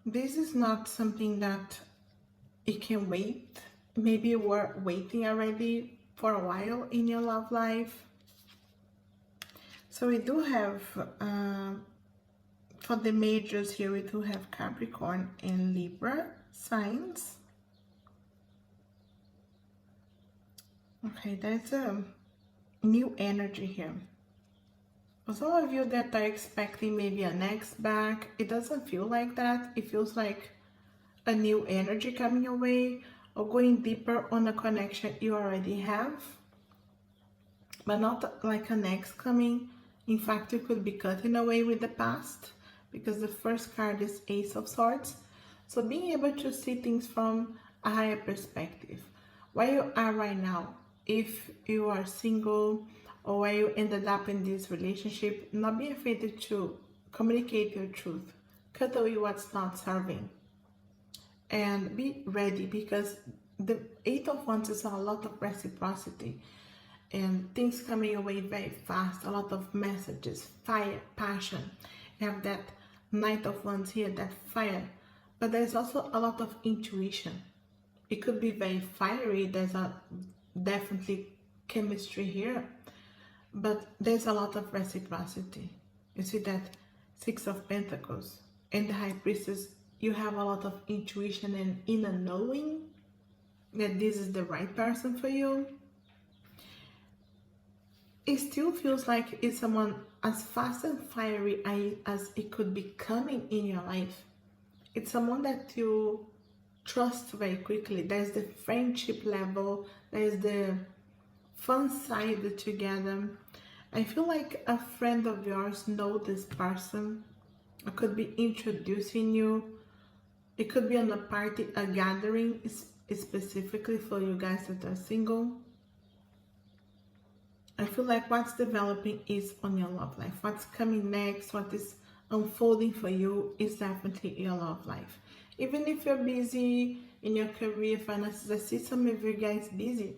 this is not something that it can wait. Maybe you were waiting already for a while in your love life. So we do have for the majors here, we do have Capricorn and Libra signs. Okay, there's a new energy here. For some of you that are expecting maybe an ex back, it doesn't feel like that. It feels like a new energy coming your way, or going deeper on a connection you already have, but not like an ex coming. In fact, you could be cutting away with the past, because the first card is Ace of Swords. So being able to see things from a higher perspective, where you are right now, if you are single or where you ended up in this relationship, not be afraid to communicate your truth, cut away what's not serving, and be ready, because the 8 of Wands is a lot of reciprocity and things coming your way very fast, a lot of messages, fire, passion. You have that Knight of Wands here, that fire, but there's also a lot of intuition. It could be very fiery. There's a definitely chemistry here, but there's a lot of reciprocity. You see that 6 of Pentacles and the High Priestess. You have a lot of intuition and inner knowing that this is the right person for you. It still feels like it's someone as fast and fiery as it could be coming in your life. It's someone that you trust very quickly. There's the friendship level, there's the fun side together. I feel like a friend of yours know this person. I could be introducing you. It could be on a party, a gathering, specifically for you guys that are single. I feel like what's developing is on your love life. What's coming next, what is unfolding for you is definitely your love life. Even if you're busy in your career, finances, I see some of you guys busy.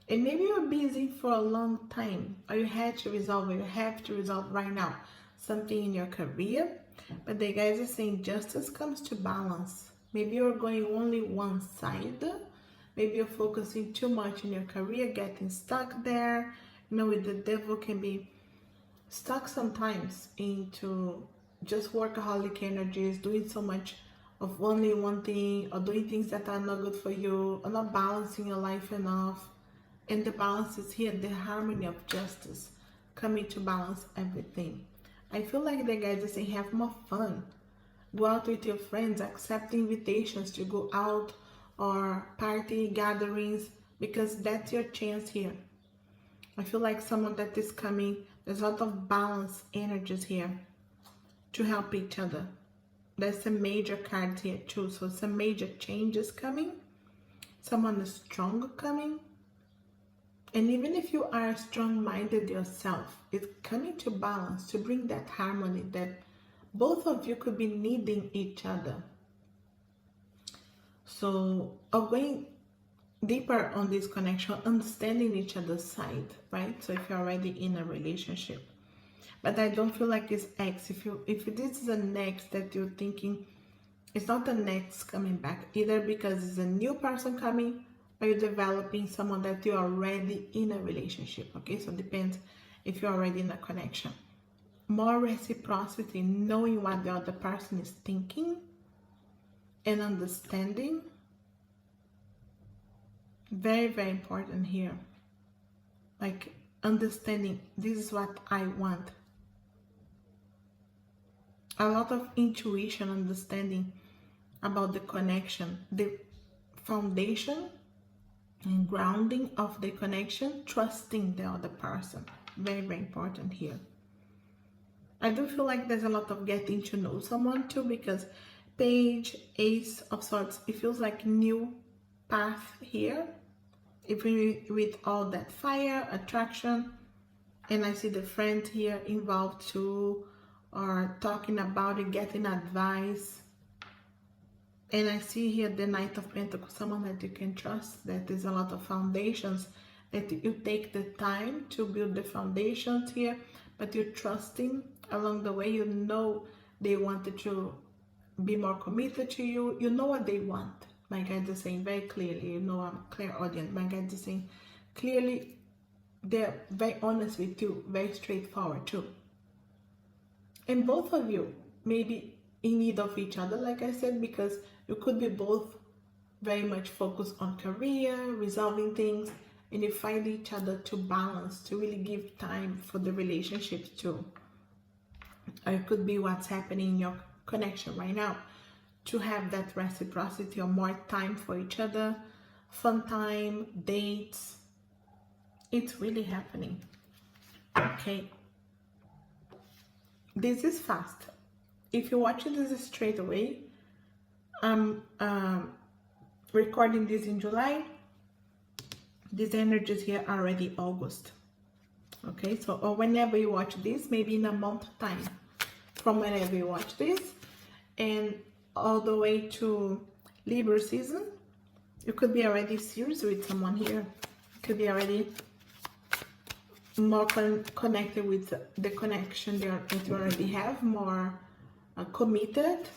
And maybe you're busy for a long time, or you had to resolve, or you have to resolve right now something in your career. But the guys are saying justice comes to balance. Maybe you're going only one side. Maybe you're focusing too much in your career, getting stuck there. You know, with the devil can be stuck sometimes into just workaholic energies, doing so much of only one thing, or doing things that are not good for you, or not balancing your life enough. And the balance is here, the harmony of justice coming to balance everything. I feel like the guys are saying have more fun. Go out with your friends, accept invitations to go out or party gatherings, because that's your chance here. I feel like someone that is coming, there's a lot of balance energies here to help each other. There's a major card here too, so some major changes coming. Someone is strong coming. And even if you are strong-minded yourself, it's coming to balance, to bring that harmony that both of you could be needing each other. So, going deeper on this connection, understanding each other's side, right? So if you're already in a relationship, but I don't feel like it's X. If this is an X that you're thinking, it's not an X coming back, either because it's a new person coming, or you're developing someone that you're already in a relationship. Okay, so it depends if you're already in a connection. More reciprocity, knowing what the other person is thinking and understanding. Very, very important here. Like understanding, this is what I want. A lot of intuition, understanding about the connection, the foundation and grounding of the connection, trusting the other person. Very, very important here. I do feel like there's a lot of getting to know someone too, because Page, Ace of Swords, it feels like new path here, even with all that fire, attraction. And I see the friend here involved too, or talking about it, getting advice. And I see here the Knight of Pentacles, someone that you can trust, that there's a lot of foundations, that you take the time to build the foundations here, but you're trusting along the way. You know they wanted to be more committed to you. You know what they want. My guides are saying very clearly, you know I'm clairaudient. My guides are saying clearly, they're very honest with you, very straightforward too. And both of you may be in need of each other, like I said, because you could be both very much focused on career, resolving things, and you find each other to balance, to really give time for the relationships too. Or it could be what's happening in your connection right now, to have that reciprocity or more time for each other, fun time, dates. It's really happening. Okay. This is fast. If you're watching this straight away, I'm recording this in July. These energies here are already August. Okay, so or whenever you watch this, maybe in a month time from whenever you watch this, and all the way to Libra season, you could be already serious with someone here. You could be already more connected with the connection that you already have, more committed,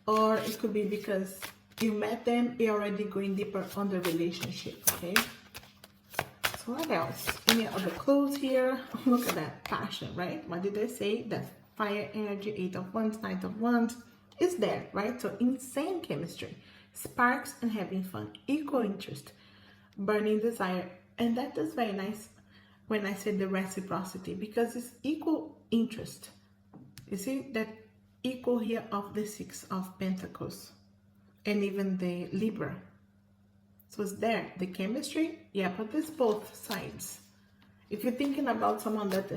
or it could be because you met them, you're already going deeper on the relationship. Okay, so what else? Any other clues here? Look at that passion, right? What did I say? That fire energy, 8 of Wands, Knight of Wands is there, right? So insane chemistry, sparks and having fun, equal interest, burning desire. And that is very nice when I said the reciprocity, because it's equal interest. You see that equal here of the 6 of Pentacles and even the Libra. So it's there, the chemistry, yeah, but it's both sides. If you're thinking about someone that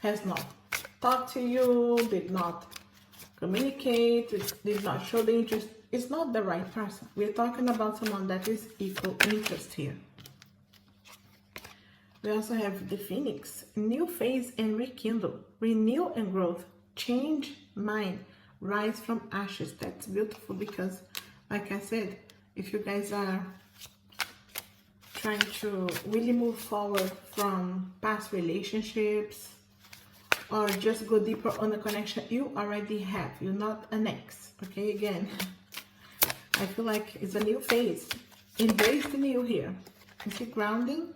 has not talked to you, did not communicate, did not show the interest, it's not the right person. We're talking about someone that is equal interest here. We also have the Phoenix, new phase and rekindle, renew and growth, change mind, rise from ashes. That's beautiful because, like I said, if you guys are trying to really move forward from past relationships or just go deeper on the connection you already have, you're not an ex. Okay, again, I feel like it's a new phase. Embrace the new here. You see, grounding,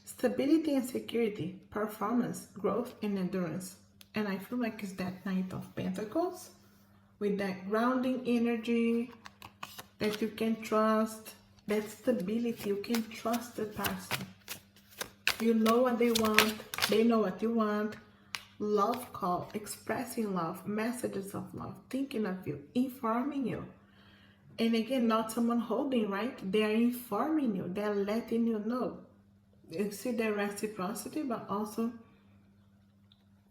stability and security, performance, growth and endurance. And I feel like it's that Knight of Pentacles with that grounding energy that you can trust, that stability. You can trust the person. You know what they want, they know what you want. Love call, expressing love, messages of love, thinking of you, informing you. And again, not someone holding, right? They are informing you, they're letting you know. You see the reciprocity, but also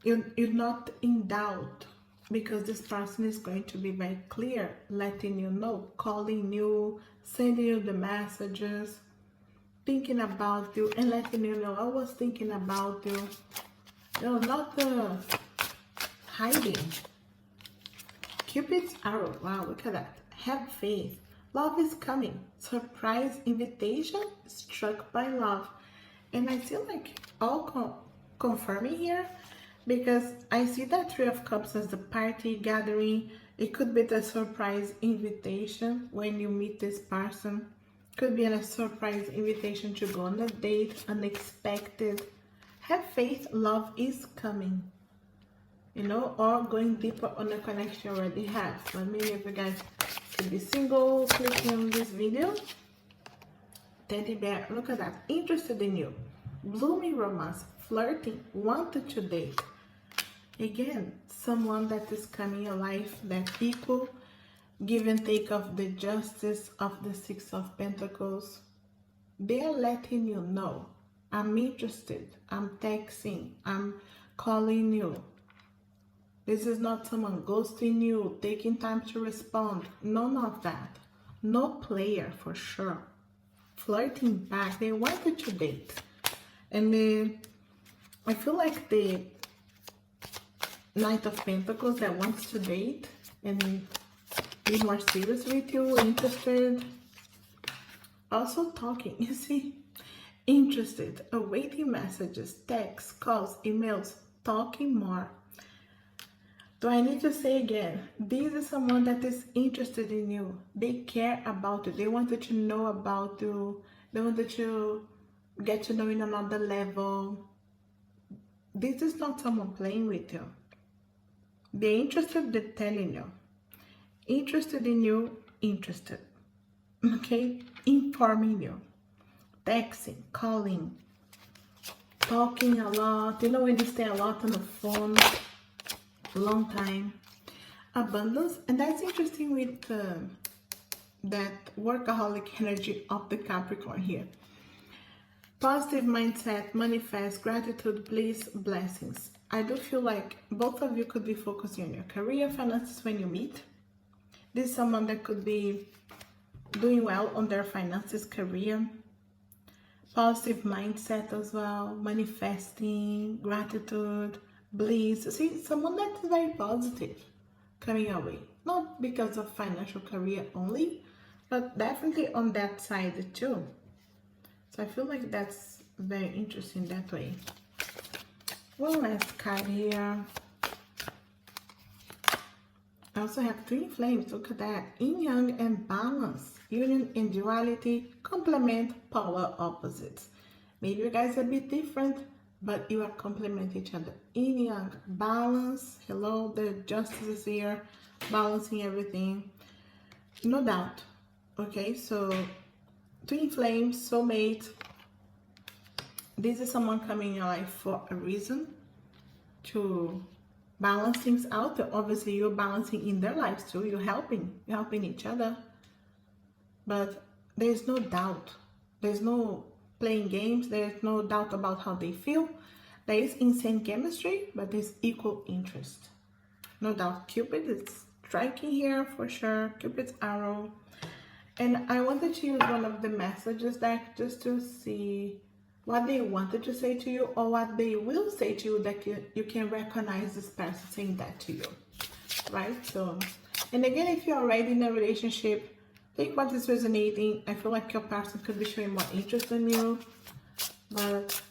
you're not in doubt because this person is going to be very clear, letting you know, calling you, sending you the messages, thinking about you and letting you know, I was thinking about you. No, not the hiding. Cupid's arrow. Wow, look at that. Have faith. Love is coming. Surprise invitation struck by love. And I feel like all confirming here because I see that Three of Cups as the party gathering. It could be the surprise invitation when you meet this person. Could be a surprise invitation to go on a date, unexpected. Have faith, love is coming, you know, or going deeper on the connection you already have. So many of you guys could be single, clicking on this video. Teddy bear, look at that, interested in you, blooming romance, flirting, wanted to date. Again, someone that is coming in your life, that equal, give and take of the justice of the Six of Pentacles. They're letting you know, I'm interested, I'm texting, I'm calling you. This is not someone ghosting you, taking time to respond. None of that. No player for sure. Flirting back, they wanted to date. And I feel like the Knight of Pentacles that wants to date and be more serious with you, interested. Also talking, you see. Interested, awaiting messages, texts, calls, emails, talking more. Do I need to say again? This is someone that is interested in you. They care about you. They wanted to know about you. They wanted to get to know in another level. This is not someone playing with you. They're interested, they're telling you. Interested in you, interested. Okay? Informing you. Texting, calling, talking a lot. You know when they stay a lot on the phone, long time. Abundance, and that's interesting with that workaholic energy of the Capricorn here. Positive mindset, manifest, gratitude, bliss, blessings. I do feel like both of you could be focusing on your career, finances when you meet. This is someone that could be doing well on their finances, career. Positive mindset as well, manifesting, gratitude, bliss. See, someone that is very positive coming your way. Not because of financial career only, but definitely on that side too. So I feel like that's very interesting that way. One last card here. I also have twin flames. Look at that. Yin yang and balance. Union and duality. Complement, polar opposites. Maybe you guys are a bit different, but you are complement each other. Yin yang, balance. Hello, the justice is here. Balancing everything. No doubt. Okay, so twin flames, soulmate. This is someone coming in your life for a reason, to balance things out. Obviously, you're balancing in their lives too. You're helping each other. But there's no doubt. There's no playing games. There's no doubt about how they feel. There is insane chemistry, but there's equal interest. No doubt Cupid is striking here for sure. Cupid's arrow. And I wanted to use one of the messages deck just to see what they wanted to say to you, or what they will say to you that you can recognize this person saying that to you, right? So, and again, if you're already in a relationship, take what is resonating. I feel like your person could be showing more interest in you, but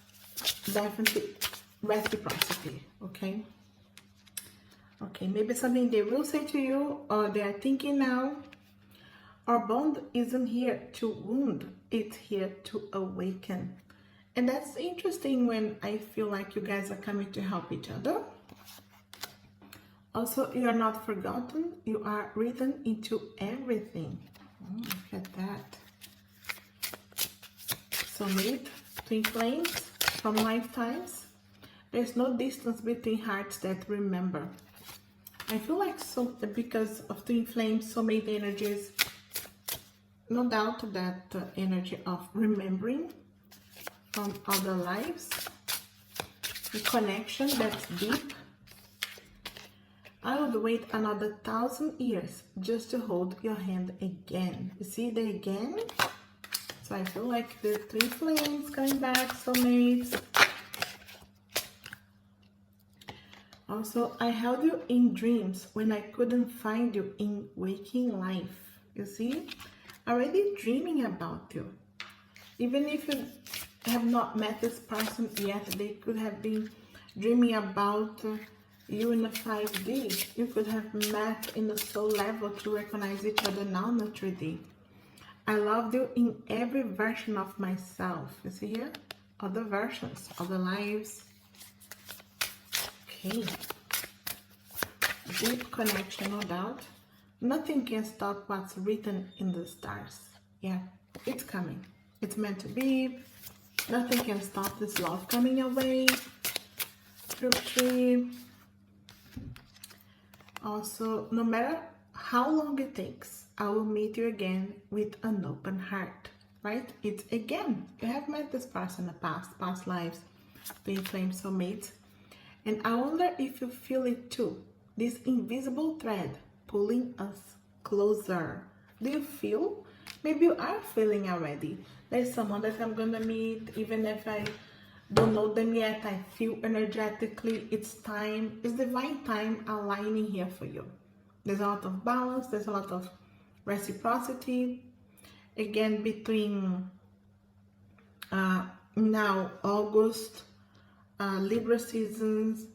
definitely reciprocity, okay? Okay, maybe something they will say to you, or they are thinking now. Our bond isn't here to wound, it's here to awaken. And that's interesting when I feel like you guys are coming to help each other. Also, you are not forgotten. You are written into everything. Look at that. Soulmate, twin flames from lifetimes. There's no distance between hearts that remember. I feel like because of twin flames, soulmate energies, no doubt that energy of remembering from other lives, a connection that's deep. I would wait another 1,000 years just to hold your hand again. You see the again? So I feel like the twin flames coming back, soulmates. Also, I held you in dreams when I couldn't find you in waking life. You see? Already dreaming about you. Even if you have not met this person yet, they could have been dreaming about you in a 5D. You could have met in the soul level to recognize each other now in the 3D. I loved you in every version of myself. You see here? Other versions, other lives. Okay. Deep connection, no doubt. Nothing can stop what's written in the stars. Yeah, it's coming. It's meant to be. Nothing can stop this love coming your way. Group 3. Also, no matter how long it takes, I will meet you again with an open heart. Right? It's again. You have met this person in the past lives, twin flame soulmates. And I wonder if you feel it too. This invisible thread pulling us closer. Do you feel? Maybe you are feeling already. There's someone that I'm gonna meet, even if I don't know them yet. I feel energetically it's time. It's divine time aligning here for you. There's a lot of balance. There's a lot of reciprocity. Again, between now August, Libra seasons.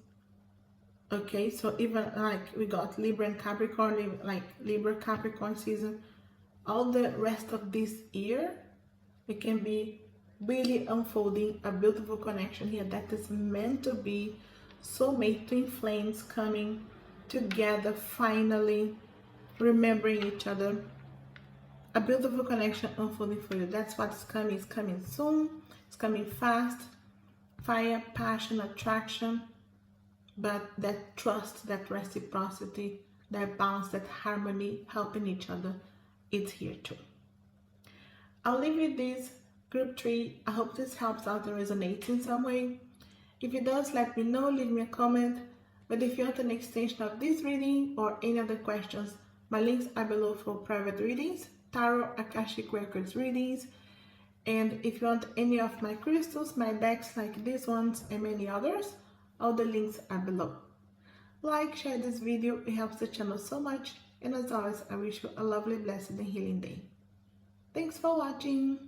Okay, so even like we got Libra and Capricorn, like Libra Capricorn season, all the rest of this year, it can be really unfolding a beautiful connection here that is meant to be. Soulmate twin flames coming together, finally remembering each other. A beautiful connection unfolding for you. That's what's coming. It's coming soon. It's coming fast. Fire, passion, attraction. But that trust, that reciprocity, that balance, that harmony, helping each other, it's here too. I'll leave you this group 3. I hope this helps out and resonates in some way. If it does, let me know, leave me a comment. But if you want an extension of this reading or any other questions, my links are below for private readings, tarot, Akashic Records readings. And if you want any of my crystals, my decks like these ones and many others, all the links are below. Like, share this video, it helps the channel so much. And as always, I wish you a lovely, blessed and healing day. Thanks for watching.